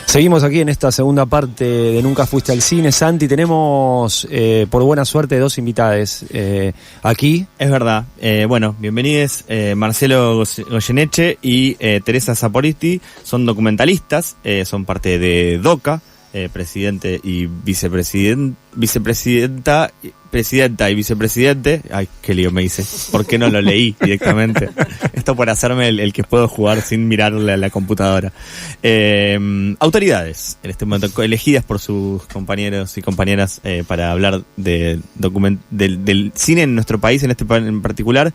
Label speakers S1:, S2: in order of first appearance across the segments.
S1: Seguimos aquí en esta segunda parte de Nunca Fuiste al Cine. Santi, tenemos por buena suerte dos invitadas aquí.
S2: Es verdad. Bueno, bienvenidos Marcelo Goyeneche y Teresa Saporiti. Son documentalistas, son parte de DOCA, presidente y presidenta y vicepresidente. Ay, qué lío me hice. ¿Por qué no lo leí directamente? Esto por hacerme el que puedo jugar sin mirarle a la computadora. Autoridades, en este momento, elegidas por sus compañeros y compañeras para hablar del cine en nuestro país, en este en particular.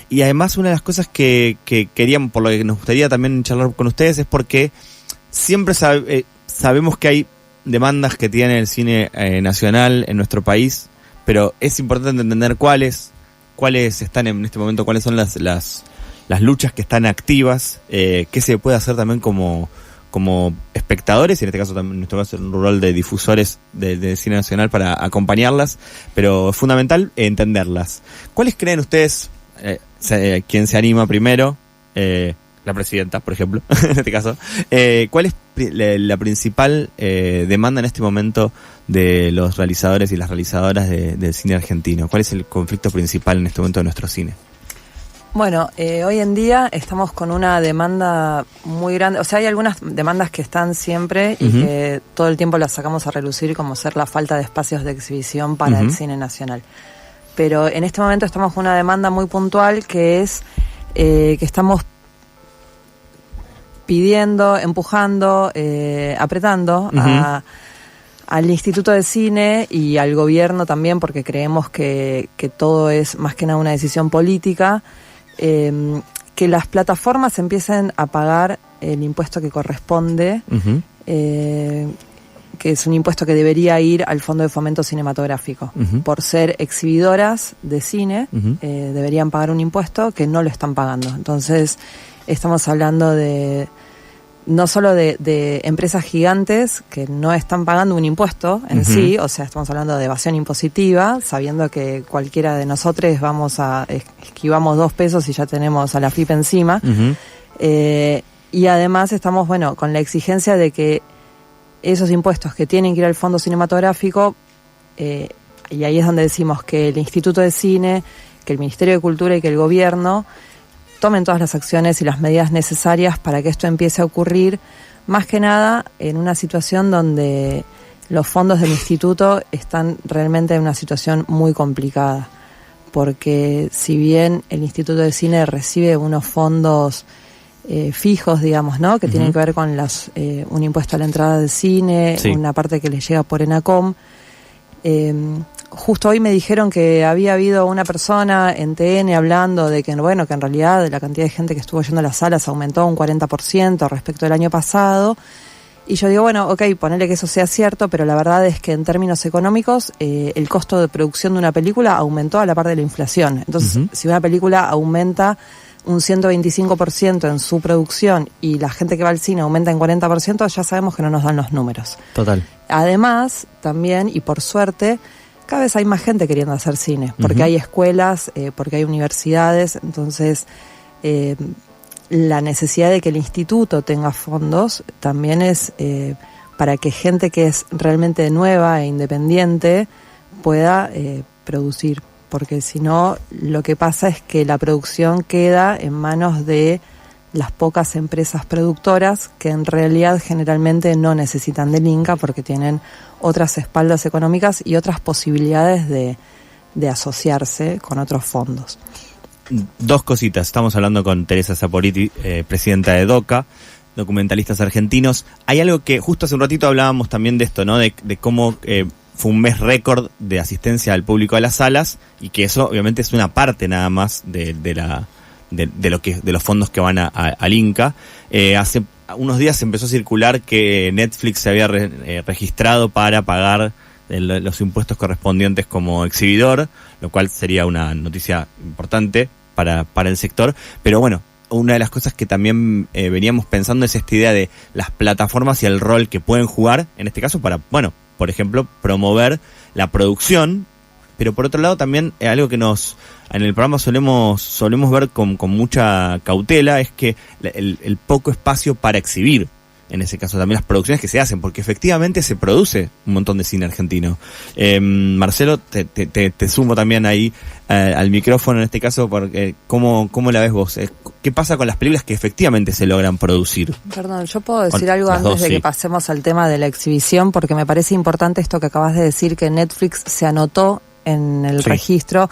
S2: Y además, una de las cosas que queríamos, por lo que nos gustaría también charlar con ustedes, es porque siempre sabemos que hay demandas que tiene el cine nacional en nuestro país, pero es importante entender cuáles están en este momento, cuáles son las luchas que están activas, qué se puede hacer también como espectadores, y en este caso también en nuestro caso un rol de difusores de cine nacional para acompañarlas, pero es fundamental entenderlas. ¿Cuáles creen ustedes, quién se anima primero? La presidenta, por ejemplo, en este caso. ¿Cuál es la principal demanda en este momento de los realizadores y las realizadoras del cine argentino? ¿Cuál es el conflicto principal en este momento de nuestro cine?
S3: Bueno, hoy en día estamos con una demanda muy grande. O sea, hay algunas demandas que están siempre y que todo el tiempo las sacamos a relucir, como ser la falta de espacios de exhibición para el cine nacional. Pero en este momento estamos con una demanda muy puntual que es que estamos pidiendo, empujando, apretando al Instituto de Cine y al gobierno también, porque creemos que todo es más que nada una decisión política, que las plataformas empiecen a pagar el impuesto que corresponde, que es un impuesto que debería ir al Fondo de Fomento Cinematográfico. Por ser exhibidoras de cine, deberían pagar un impuesto que no lo están pagando. Entonces, estamos hablando no solo de empresas gigantes que no están pagando un impuesto en sí, o sea, estamos hablando de evasión impositiva, sabiendo que cualquiera de nosotros esquivamos 2 pesos y ya tenemos a la FIP encima. Y además estamos, con la exigencia de que esos impuestos que tienen que ir al Fondo Cinematográfico, y ahí es donde decimos que el Instituto de Cine, que el Ministerio de Cultura y que el gobierno tomen todas las acciones y las medidas necesarias para que esto empiece a ocurrir, más que nada en una situación donde los fondos del instituto están realmente en una situación muy complicada, porque si bien el Instituto de Cine recibe unos fondos fijos, digamos, ¿no?, que tienen que ver con un impuesto a la entrada del cine, una parte que les llega por ENACOM, justo hoy me dijeron que había habido una persona en TN hablando de que, que en realidad la cantidad de gente que estuvo yendo a las salas aumentó un 40% respecto del año pasado. Y yo digo, ponele que eso sea cierto, pero la verdad es que en términos económicos el costo de producción de una película aumentó a la par de la inflación. Entonces, si una película aumenta un 125% en su producción y la gente que va al cine aumenta en 40%, ya sabemos que no nos dan los números.
S1: Total. Además,
S3: también, y por suerte, cada vez hay más gente queriendo hacer cine, porque hay escuelas, porque hay universidades, entonces la necesidad de que el instituto tenga fondos también es para que gente que es realmente nueva e independiente pueda producir, porque si no, lo que pasa es que la producción queda en manos de las pocas empresas productoras que en realidad generalmente no necesitan del Inca porque tienen otras espaldas económicas y otras posibilidades de asociarse con otros fondos.
S2: 2 cositas. Estamos hablando con Teresa Saporiti, presidenta de DOCA, documentalistas argentinos. Hay algo que justo hace un ratito hablábamos también de esto, ¿no? De cómo fue un mes récord de asistencia al público a las salas, y que eso obviamente es una parte nada más de los fondos que van al Inca. Hace unos días se empezó a circular que Netflix se había registrado para pagar los impuestos correspondientes como exhibidor, lo cual sería una noticia importante para el sector. Pero una de las cosas que también veníamos pensando es esta idea de las plataformas y el rol que pueden jugar, en este caso para, por ejemplo, promover la producción, pero por otro lado también algo que en el programa solemos ver con mucha cautela es que el poco espacio para exhibir. en ese caso también las producciones que se hacen, porque efectivamente se produce un montón de cine argentino. Marcelo, te sumo también ahí al micrófono en este caso, porque ¿cómo la ves vos? ¿Qué pasa con las películas que efectivamente se logran producir?
S3: Perdón, yo puedo decir algo antes de que pasemos al tema de la exhibición, porque me parece importante esto que acabas de decir, que Netflix se anotó en el registro.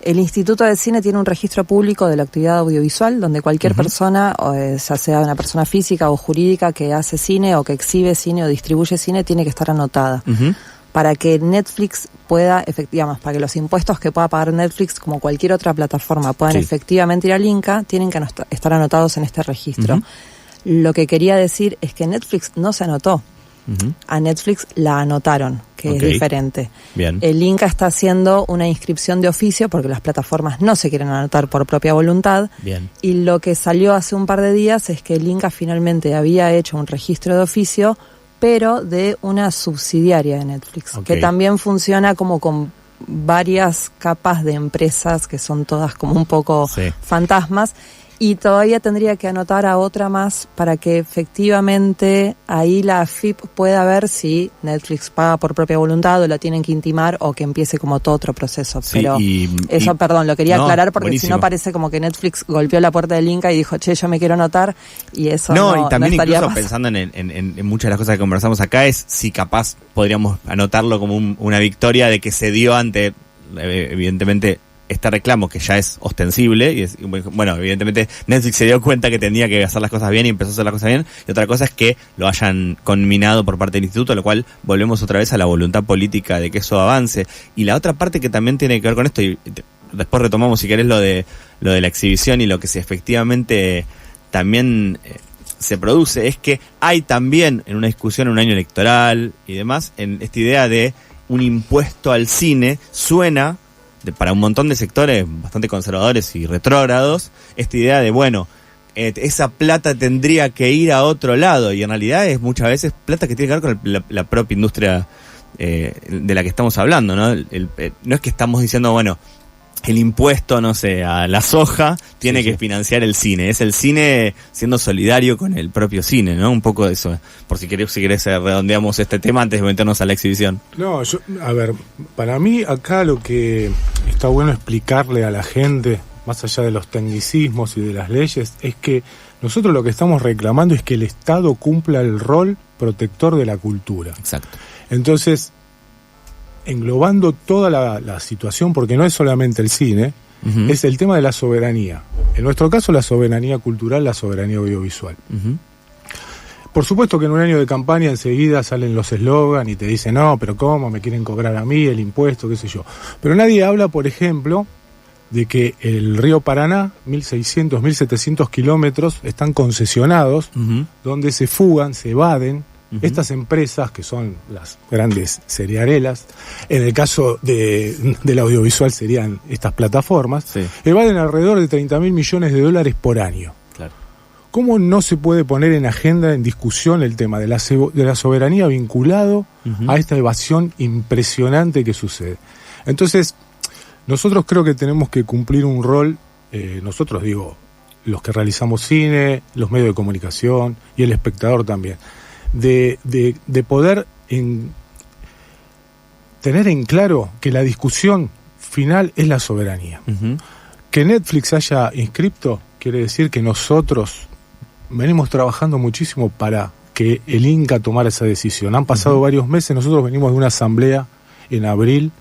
S3: El Instituto de Cine tiene un registro público de la actividad audiovisual, donde cualquier persona, ya sea una persona física o jurídica que hace cine o que exhibe cine o distribuye cine, tiene que estar anotada. Para que Netflix pueda, efectivamente, para que los impuestos que pueda pagar Netflix, como cualquier otra plataforma, puedan efectivamente ir al Inca, tienen que estar anotados en este registro. Lo que quería decir es que Netflix no se anotó. A Netflix la anotaron, que es diferente.
S2: Bien.
S3: El Inca está haciendo una inscripción de oficio porque las plataformas no se quieren anotar por propia voluntad.
S2: Bien.
S3: Y lo que salió hace un par de días es que el Inca finalmente había hecho un registro de oficio, pero de una subsidiaria de Netflix, que también funciona como con varias capas de empresas que son todas como un poco fantasmas. Y todavía tendría que anotar a otra más para que efectivamente ahí la AFIP pueda ver si Netflix paga por propia voluntad o la tienen que intimar o que empiece como todo otro proceso. Pero perdón, lo quería aclarar porque buenísimo. Si no parece como que Netflix golpeó la puerta del Inca y dijo, che, yo me quiero anotar, y eso
S2: y también incluso pensando en muchas de las cosas que conversamos acá, es si capaz podríamos anotarlo como una victoria de que se dio ante, evidentemente, este reclamo que ya es ostensible, y bueno, evidentemente Netflix se dio cuenta que tenía que hacer las cosas bien y empezó a hacer las cosas bien, y otra cosa es que lo hayan conminado por parte del instituto, lo cual volvemos otra vez a la voluntad política de que eso avance. Y la otra parte que también tiene que ver con esto, y después retomamos si querés lo de la exhibición y lo que si efectivamente también se produce, es que hay también en una discusión en un año electoral y demás, en esta idea de un impuesto al cine, suena para un montón de sectores bastante conservadores y retrógrados, esta idea de, bueno, esa plata tendría que ir a otro lado, y en realidad es muchas veces plata que tiene que ver con la propia industria de la que estamos hablando, ¿no? No es que estamos diciendo, bueno, el impuesto, no sé, a la soja tiene que financiar el cine. Es el cine siendo solidario con el propio cine, ¿no? Un poco de eso. Por si querés redondeamos este tema antes de meternos a la exhibición.
S4: No, a ver, para mí acá lo que está bueno explicarle a la gente, más allá de los tecnicismos y de las leyes, es que nosotros lo que estamos reclamando es que el Estado cumpla el rol protector de la cultura.
S2: Exacto.
S4: Entonces, englobando toda la situación, porque no es solamente el cine, es el tema de la soberanía. En nuestro caso, la soberanía cultural, la soberanía audiovisual. Por supuesto que en un año de campaña enseguida salen los eslogan y te dicen, no, pero ¿cómo? Me quieren cobrar a mí el impuesto, qué sé yo. Pero nadie habla, por ejemplo, de que el río Paraná, 1.600, 1.700 kilómetros, están concesionados, donde se fugan, se evaden, estas empresas que son las grandes cerealeras, en el caso del audiovisual serían estas plataformas, evaden alrededor de 30.000 millones de dólares por año.
S2: Claro.
S4: ¿Cómo no se puede poner en agenda, en discusión, el tema de la soberanía vinculado a esta evasión impresionante que sucede? Entonces, nosotros creo que tenemos que cumplir un rol, nosotros digo, los que realizamos cine, los medios de comunicación y el espectador también, de poder tener en claro que la discusión final es la soberanía. Que Netflix haya inscripto quiere decir que nosotros venimos trabajando muchísimo para que el Inca tomara esa decisión. Han pasado varios meses, nosotros venimos de una asamblea en abril,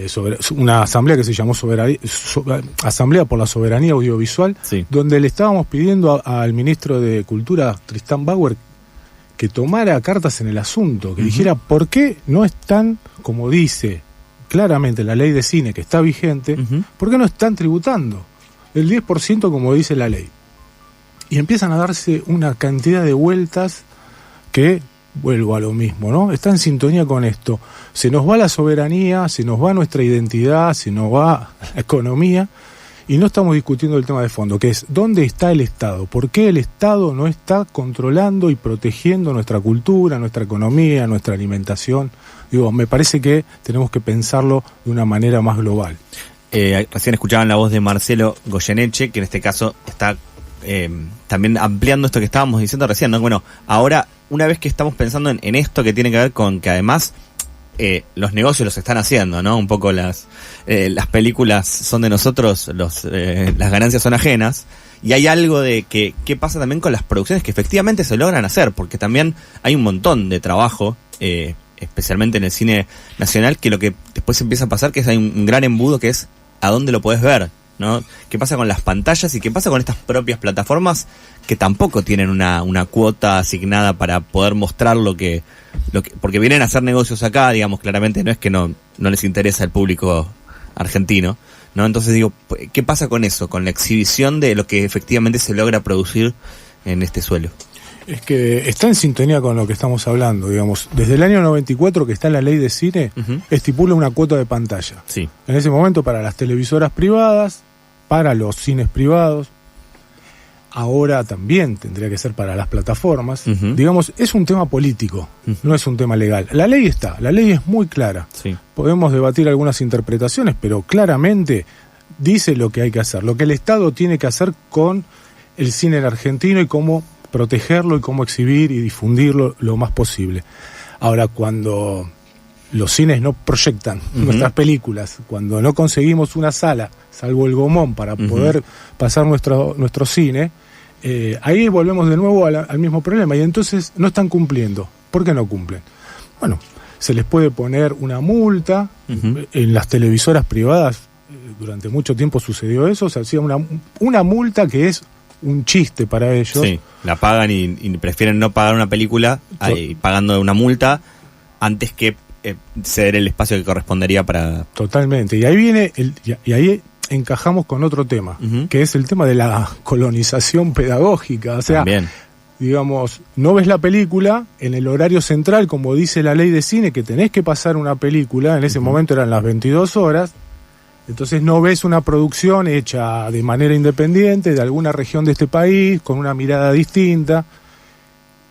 S4: sobre una asamblea que se llamó Asamblea por la Soberanía Audiovisual, donde le estábamos pidiendo al ministro de Cultura, Tristán Bauer, que tomara cartas en el asunto, que dijera por qué no están, como dice claramente la ley de cine que está vigente, por qué no están tributando el 10% como dice la ley. Y empiezan a darse una cantidad de vueltas que, vuelvo a lo mismo, ¿no? Está en sintonía con esto. Se nos va la soberanía, se nos va nuestra identidad, se nos va la economía, y no estamos discutiendo el tema de fondo, que es ¿dónde está el Estado? ¿Por qué el Estado no está controlando y protegiendo nuestra cultura, nuestra economía, nuestra alimentación? Digo, me parece que tenemos que pensarlo de una manera más global.
S2: Recién escuchaban la voz de Marcelo Goyeneche, que en este caso está también ampliando esto que estábamos diciendo recién, ¿no? Bueno, ahora, una vez que estamos pensando en esto que tiene que ver con que además los negocios los están haciendo, ¿no? Un poco las películas son de nosotros, las ganancias son ajenas. Y hay algo de qué pasa también con las producciones que efectivamente se logran hacer, porque también hay un montón de trabajo, especialmente en el cine nacional, que lo que después empieza a pasar que es hay un gran embudo que es a dónde lo podés ver, ¿no? ¿Qué pasa con las pantallas y qué pasa con estas propias plataformas que tampoco tienen una cuota asignada para poder mostrar lo que porque vienen a hacer negocios acá, digamos, claramente no es que no les interesa el público argentino, ¿no? Entonces digo, ¿qué pasa con eso? Con la exhibición de lo que efectivamente se logra producir en este suelo.
S4: Es que está en sintonía con lo que estamos hablando, digamos. Desde el año 94 que está la ley de cine, estipula una cuota de pantalla.
S2: Sí.
S4: En ese momento para las televisoras privadas, para los cines privados, ahora también tendría que ser para las plataformas. Digamos, es un tema político, no es un tema legal. La ley está, la ley es muy clara.
S2: Sí.
S4: Podemos debatir algunas interpretaciones, pero claramente dice lo que hay que hacer, lo que el Estado tiene que hacer con el cine en argentino y cómo protegerlo y cómo exhibir y difundirlo lo más posible. Ahora, cuando los cines no proyectan nuestras películas, cuando no conseguimos una sala, salvo el Gomón, para poder pasar nuestro cine, ahí volvemos de nuevo al mismo problema, y entonces no están cumpliendo. ¿Por qué no cumplen? Bueno, se les puede poner una multa. En las televisoras privadas durante mucho tiempo sucedió eso, se hacía una multa que es un chiste para ellos.
S2: Sí, la pagan y prefieren no pagar una película pagando una multa antes que ceder el espacio que correspondería para...
S4: Totalmente, y ahí viene y ahí encajamos con otro tema, que es el tema de la colonización pedagógica. O sea, también, digamos, no ves la película en el horario central, como dice la ley de cine, que tenés que pasar una película, en ese momento eran las 22 horas, entonces no ves una producción hecha de manera independiente de alguna región de este país, con una mirada distinta,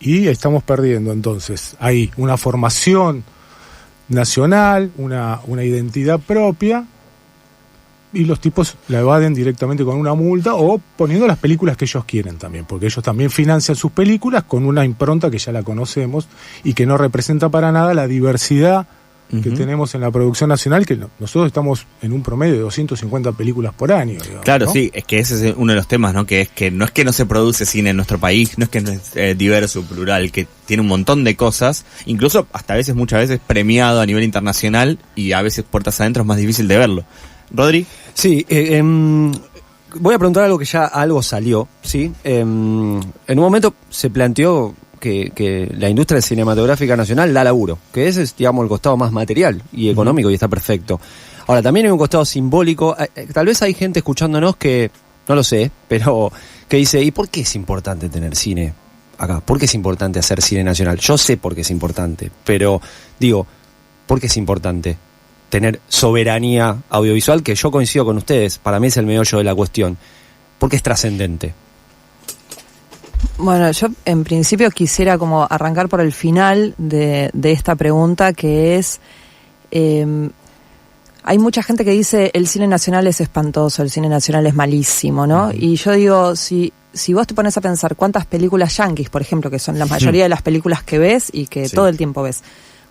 S4: y estamos perdiendo entonces ahí una formación nacional, una identidad propia, y los tipos la evaden directamente con una multa o poniendo las películas que ellos quieren también, porque ellos también financian sus películas con una impronta que ya la conocemos y que no representa para nada la diversidad que tenemos en la producción nacional, que nosotros estamos en un promedio de 250 películas por año, digamos,
S2: claro,
S4: ¿no?
S2: Sí, es que ese es uno de los temas, ¿no? Que no es que no se produce cine en nuestro país, no es que no es diverso, plural, que tiene un montón de cosas, incluso hasta a veces, muchas veces premiado a nivel internacional, y a veces puertas adentro es más difícil de verlo. ¿Rodri?
S1: Sí, voy a preguntar algo que ya algo salió, ¿sí? En un momento se planteó que la industria cinematográfica nacional da laburo, que ese es, digamos, el costado más material y económico, y está perfecto. Ahora, también hay un costado simbólico. Tal vez hay gente escuchándonos que, no lo sé, pero que dice, ¿y por qué es importante tener cine acá? ¿Por qué es importante hacer cine nacional? Yo sé por qué es importante, pero digo, ¿por qué es importante tener soberanía audiovisual? Que yo coincido con ustedes, para mí es el meollo de la cuestión. ¿Por qué es trascendente?
S3: Bueno, yo en principio quisiera como arrancar por el final de esta pregunta, que es, hay mucha gente que dice el cine nacional es espantoso, el cine nacional es malísimo, ¿no? Y yo digo, si vos te pones a pensar cuántas películas yanquis, por ejemplo, que son la mayoría de las películas que ves y que todo el tiempo ves,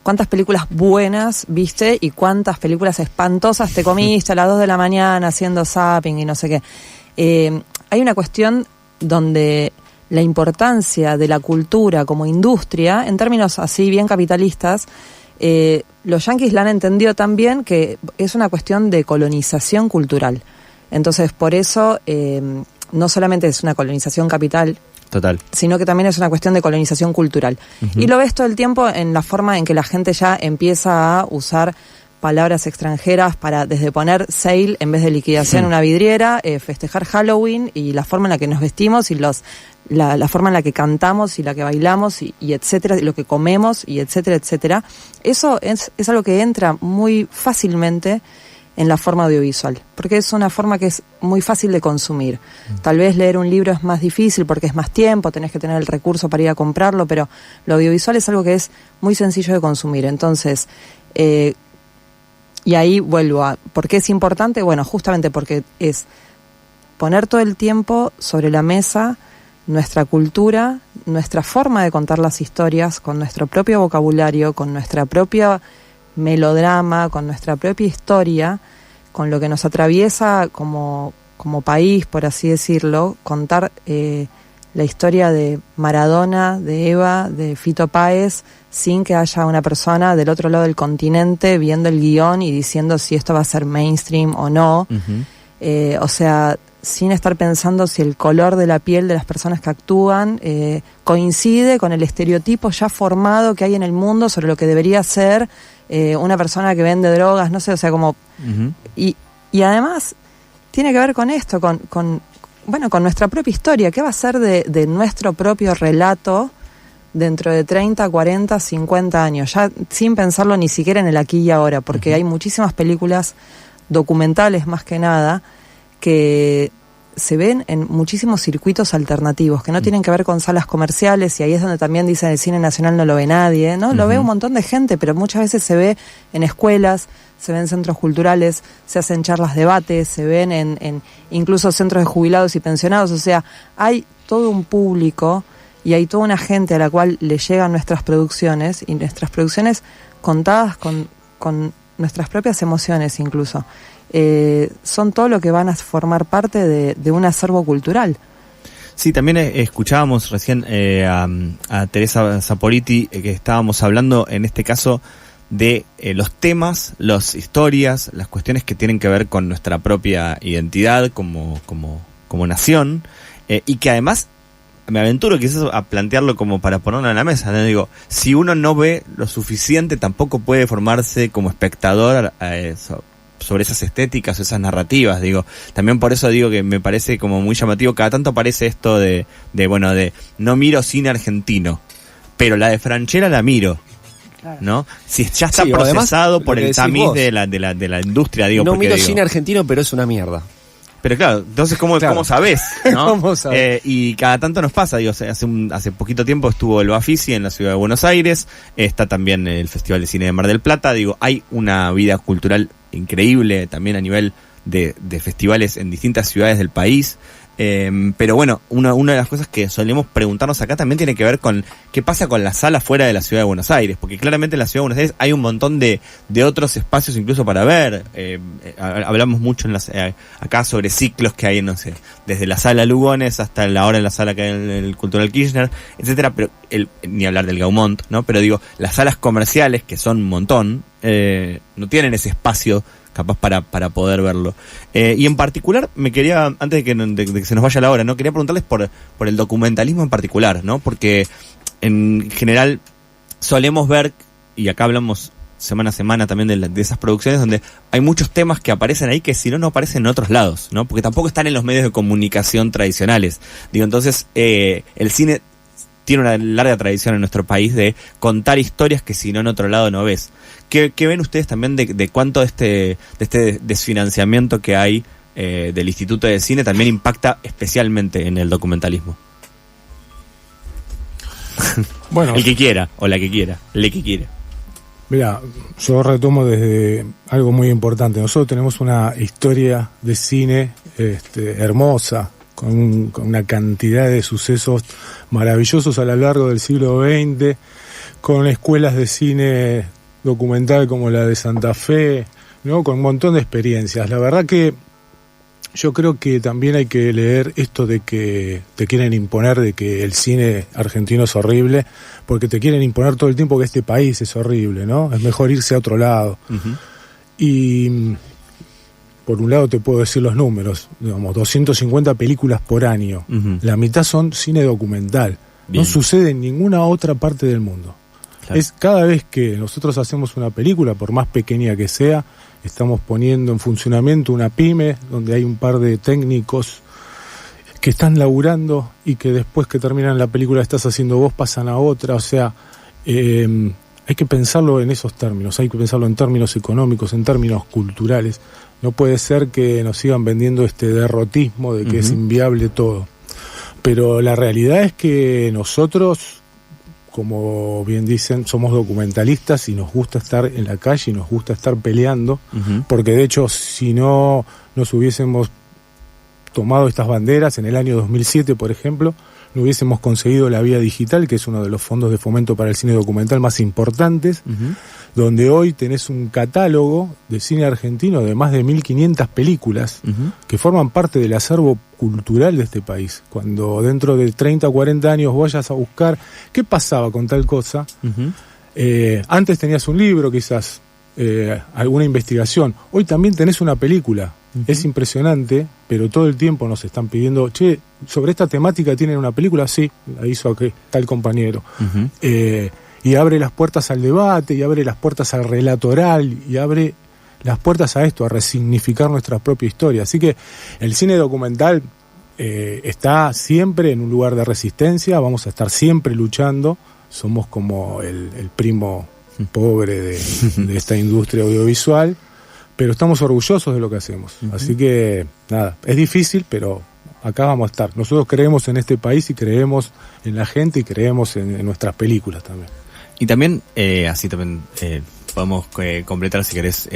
S3: cuántas películas buenas viste y cuántas películas espantosas te comiste a las 2 de la mañana haciendo zapping y no sé qué. Hay una cuestión donde la importancia de la cultura como industria, en términos así bien capitalistas, los yanquis la han entendido también, que es una cuestión de colonización cultural. Entonces, por eso, no solamente es una colonización capital,
S2: total,
S3: sino que también es una cuestión de colonización cultural. Y lo ves todo el tiempo en la forma en que la gente ya empieza a usar palabras extranjeras para desde poner sale en vez de liquidación en una vidriera, festejar Halloween, y la forma en la que nos vestimos y la forma en la que cantamos y la que bailamos y etcétera, y lo que comemos y etcétera, etcétera. Eso es algo que entra muy fácilmente en la forma audiovisual, porque es una forma que es muy fácil de consumir. Tal vez leer un libro es más difícil porque es más tiempo, tenés que tener el recurso para ir a comprarlo, pero lo audiovisual es algo que es muy sencillo de consumir. Entonces, y ahí vuelvo a, ¿por qué es importante? Bueno, justamente porque es poner todo el tiempo sobre la mesa nuestra cultura, nuestra forma de contar las historias, con nuestro propio vocabulario, con nuestra propia melodrama, con nuestra propia historia, con lo que nos atraviesa como país, por así decirlo, contar la historia de Maradona, de Eva, de Fito Páez, sin que haya una persona del otro lado del continente viendo el guión y diciendo si esto va a ser mainstream o no. Uh-huh. O sea, sin estar pensando si el color de la piel de las personas que actúan coincide con el estereotipo ya formado que hay en el mundo sobre lo que debería ser una persona que vende drogas, no sé, o sea, como... Uh-huh. Y además tiene que ver con esto, con nuestra propia historia. ¿Qué va a ser de nuestro propio relato dentro de 30, 40, 50 años? Ya sin pensarlo ni siquiera en el aquí y ahora, porque uh-huh. hay muchísimas películas documentales más que nada que se ven en muchísimos circuitos alternativos que no tienen que ver con salas comerciales, y ahí es donde también dicen el cine nacional no lo ve nadie, ¿no? Uh-huh. Lo ve un montón de gente, pero muchas veces se ve en escuelas, se ven en centros culturales, se hacen charlas, debates, se ven en incluso centros de jubilados y pensionados. O sea, hay todo un público y hay toda una gente a la cual le llegan nuestras producciones, y nuestras producciones contadas con nuestras propias emociones incluso. Son todo lo que van a formar parte de un acervo cultural.
S2: Sí, también escuchábamos recién a Teresa Saporiti, que estábamos hablando en este caso de los temas, las historias, las cuestiones que tienen que ver con nuestra propia identidad como nación, y que además me aventuro quizás a plantearlo como para ponerlo en la mesa, ¿no? Digo, si uno no ve lo suficiente, tampoco puede formarse como espectador sobre esas estéticas o esas narrativas. Digo, también por eso digo que me parece como muy llamativo. Cada tanto aparece esto de no miro cine argentino, pero la de Franchella la miro, ¿no? Si ya está procesado por el tamiz de la industria, digo.
S1: No miro cine argentino, pero es una mierda.
S2: Pero claro, entonces ¿cómo sabés? ¿No? ¿Cómo sabés? Y cada tanto nos pasa, digo, hace poquito tiempo estuvo el Bafisi en la ciudad de Buenos Aires, está también el Festival de Cine de Mar del Plata, digo, hay una vida cultural increíble también a nivel de festivales en distintas ciudades del país. Pero bueno, una de las cosas que solemos preguntarnos acá también tiene que ver con qué pasa con la sala fuera de la ciudad de Buenos Aires, porque claramente en la ciudad de Buenos Aires hay un montón de otros espacios incluso para ver. Hablamos mucho acá sobre ciclos que hay, no sé, desde la sala Lugones hasta ahora en la sala que hay en el Cultural Kirchner, etcétera, pero ni hablar del Gaumont, ¿no? Pero digo, las salas comerciales, que son un montón, no tienen ese espacio capaz para poder verlo. Y en particular, me quería, antes de que se nos vaya la hora, ¿no? Quería preguntarles por el documentalismo en particular, ¿no? Porque en general solemos ver, y acá hablamos semana a semana también de esas producciones, donde hay muchos temas que aparecen ahí que si no aparecen en otros lados, ¿no? Porque tampoco están en los medios de comunicación tradicionales. Digo, entonces, el cine tiene una larga tradición en nuestro país de contar historias que si no en otro lado no ves. ¿Qué ven ustedes también de cuánto de este desfinanciamiento que hay del Instituto de Cine también impacta especialmente en el documentalismo? Bueno, el que quiera, o la que quiera, el que quiera.
S4: Mira, yo retomo desde algo muy importante. Nosotros tenemos una historia de cine hermosa, con una cantidad de sucesos maravillosos a lo largo del siglo XX, con escuelas de cine documental como la de Santa Fe, ¿no? Con un montón de experiencias. La verdad que yo creo que también hay que leer esto de que te quieren imponer de que el cine argentino es horrible, porque te quieren imponer todo el tiempo que este país es horrible, ¿no? Es mejor irse a otro lado. Uh-huh. Y por un lado te puedo decir los números, digamos, 250 películas por año. Uh-huh. La mitad son cine documental. Bien. No sucede en ninguna otra parte del mundo. Claro. Es cada vez que nosotros hacemos una película, por más pequeña que sea, estamos poniendo en funcionamiento una pyme donde hay un par de técnicos que están laburando y que después que terminan la película que estás haciendo vos pasan a otra. O sea, hay que pensarlo en esos términos, hay que pensarlo en términos económicos, en términos culturales. No puede ser que nos sigan vendiendo este derrotismo de que es inviable todo. Pero la realidad es que nosotros, como bien dicen, somos documentalistas y nos gusta estar en la calle y nos gusta estar peleando, porque de hecho si no nos hubiésemos tomado estas banderas. En el año 2007, por ejemplo, no hubiésemos conseguido la Vía Digital, que es uno de los fondos de fomento para el cine documental más importantes, donde hoy tenés un catálogo de cine argentino de más de 1.500 películas que forman parte del acervo cultural de este país. Cuando dentro de 30 o 40 años vayas a buscar qué pasaba con tal cosa, antes tenías un libro quizás, alguna investigación, hoy también tenés una película. Es impresionante, pero todo el tiempo nos están pidiendo, che, sobre esta temática tienen una película, sí, la hizo aquí, tal compañero. Y abre las puertas al debate, y abre las puertas al relato oral, y abre las puertas a esto, a resignificar nuestra propia historia. Así que el cine documental está siempre en un lugar de resistencia, vamos a estar siempre luchando, somos como el primo pobre de esta industria audiovisual, pero estamos orgullosos de lo que hacemos. Así que, nada, es difícil, pero acá vamos a estar. Nosotros creemos en este país y creemos en la gente y creemos en nuestras películas también.
S2: Y también, así también podemos completar, si querés,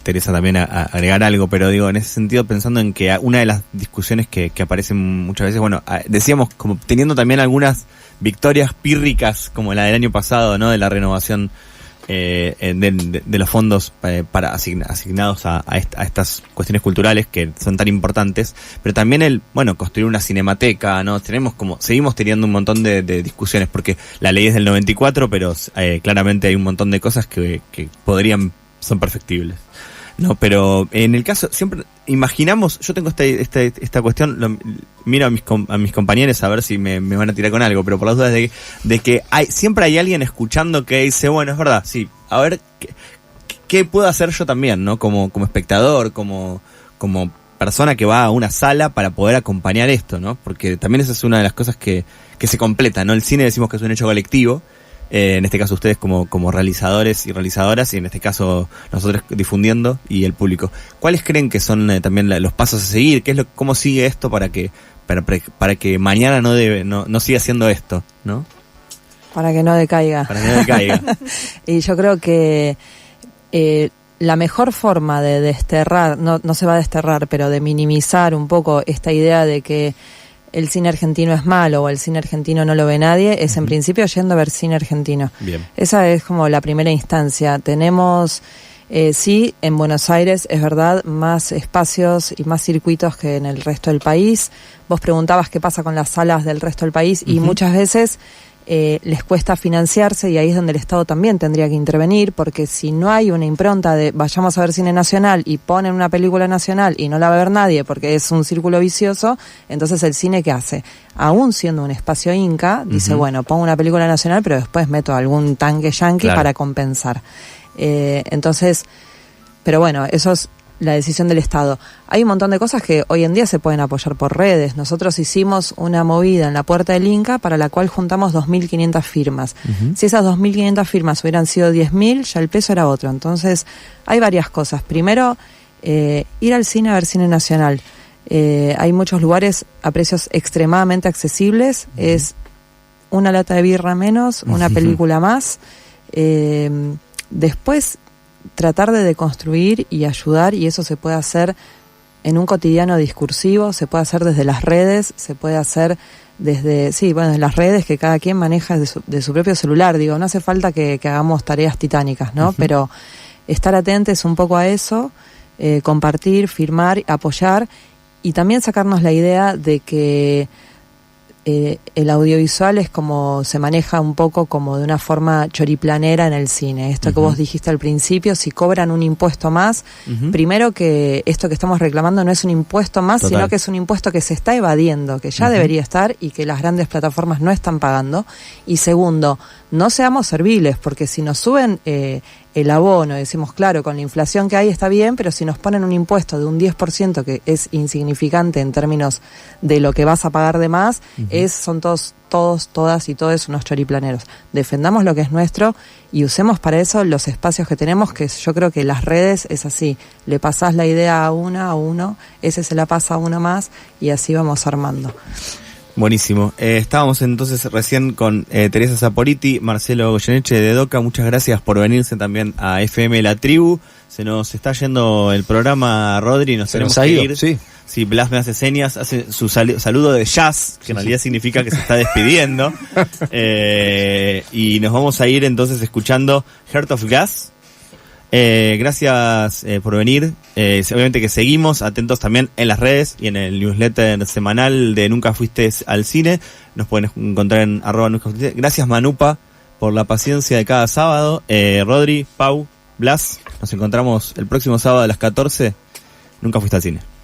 S2: Teresa, también a agregar algo, pero digo, en ese sentido, pensando en que una de las discusiones que aparecen muchas veces, bueno, decíamos, como teniendo también algunas victorias pírricas, como la del año pasado, ¿no? De la renovación de los fondos para asignados a estas cuestiones culturales que son tan importantes, pero también construir una cinemateca, ¿no? Seguimos teniendo un montón de discusiones, porque la ley es del 94, pero claramente hay un montón de cosas que son perfectibles, ¿no? Pero en el caso, siempre imaginamos, yo tengo esta cuestión, miro a mis compañeros a ver si me van a tirar con algo, pero por las dudas de que siempre hay alguien escuchando que dice, bueno, es verdad, sí, a ver, ¿qué puedo hacer yo también, ¿no? Como espectador, como persona que va a una sala para poder acompañar esto, ¿no? Porque también esa es una de las cosas que se completa, ¿no? El cine decimos que es un hecho colectivo, en este caso ustedes como realizadores y realizadoras, y en este caso nosotros difundiendo y el público. ¿Cuáles creen que son también los pasos a seguir? ¿Cómo sigue esto para que mañana no siga siendo esto, ¿no?
S3: Para que no decaiga.
S2: Para que no decaiga.
S3: Y yo creo que la mejor forma de desterrar, no se va a desterrar, pero de minimizar un poco esta idea de que el cine argentino es malo o el cine argentino no lo ve nadie, es en principio yendo a ver cine argentino.
S2: Bien.
S3: Esa es como la primera instancia. Tenemos, sí, en Buenos Aires, es verdad, más espacios y más circuitos que en el resto del país. Vos preguntabas qué pasa con las salas del resto del país y muchas veces les cuesta financiarse, y ahí es donde el Estado también tendría que intervenir, porque si no hay una impronta de vayamos a ver cine nacional y ponen una película nacional y no la va a ver nadie porque es un círculo vicioso, entonces el cine, ¿qué hace? Aún siendo un espacio inca, dice, bueno, pongo una película nacional pero después meto algún tanque yanqui para compensar. Entonces, pero bueno, eso es la decisión del Estado. Hay un montón de cosas que hoy en día se pueden apoyar por redes. Nosotros hicimos una movida en la Puerta del Inca para la cual juntamos 2.500 firmas. Si esas 2.500 firmas hubieran sido 10.000, ya el peso era otro. Entonces, hay varias cosas. Primero, ir al cine a ver cine nacional. Hay muchos lugares a precios extremadamente accesibles. Es una lata de birra menos, una película más. Después, tratar de deconstruir y ayudar, y eso se puede hacer en un cotidiano discursivo, se puede hacer desde las redes, se puede hacer desde las redes que cada quien maneja de su propio celular. Digo, no hace falta que hagamos tareas titánicas, ¿no? Pero estar atentos un poco a eso, compartir, firmar, apoyar, y también sacarnos la idea de que el audiovisual es como se maneja un poco como de una forma choriplanera en el cine. Esto que vos dijiste al principio, si cobran un impuesto más, primero que esto que estamos reclamando no es un impuesto más, sino que es un impuesto que se está evadiendo, que ya debería estar y que las grandes plataformas no están pagando. Y segundo, no seamos serviles, porque si nos suben el abono, decimos, claro, con la inflación que hay está bien, pero si nos ponen un impuesto de un 10%, que es insignificante en términos de lo que vas a pagar de más, son todos, todas y todos unos choriplaneros. Defendamos lo que es nuestro y usemos para eso los espacios que tenemos, que yo creo que las redes es así, le pasás la idea a uno, ese se la pasa a uno más y así vamos armando.
S2: Buenísimo. Estábamos entonces recién con Teresa Saporiti, Marcelo Goyeneche de Doca. Muchas gracias por venirse también a FM La Tribu. Se nos está yendo el programa, Rodri, nos tenemos que ir.
S1: Sí.
S2: Sí, Blas me hace señas, hace su saludo de jazz, que en realidad significa que se está despidiendo. Y nos vamos a ir entonces escuchando Heart of Gas. Gracias por venir. Obviamente que seguimos atentos también en las redes y en el newsletter semanal de Nunca Fuiste al Cine. Nos pueden encontrar en @nuncafuiste. Gracias, Manupa, por la paciencia de cada sábado. Rodri, Pau, Blas, nos encontramos el próximo sábado a las 14. Nunca Fuiste al Cine.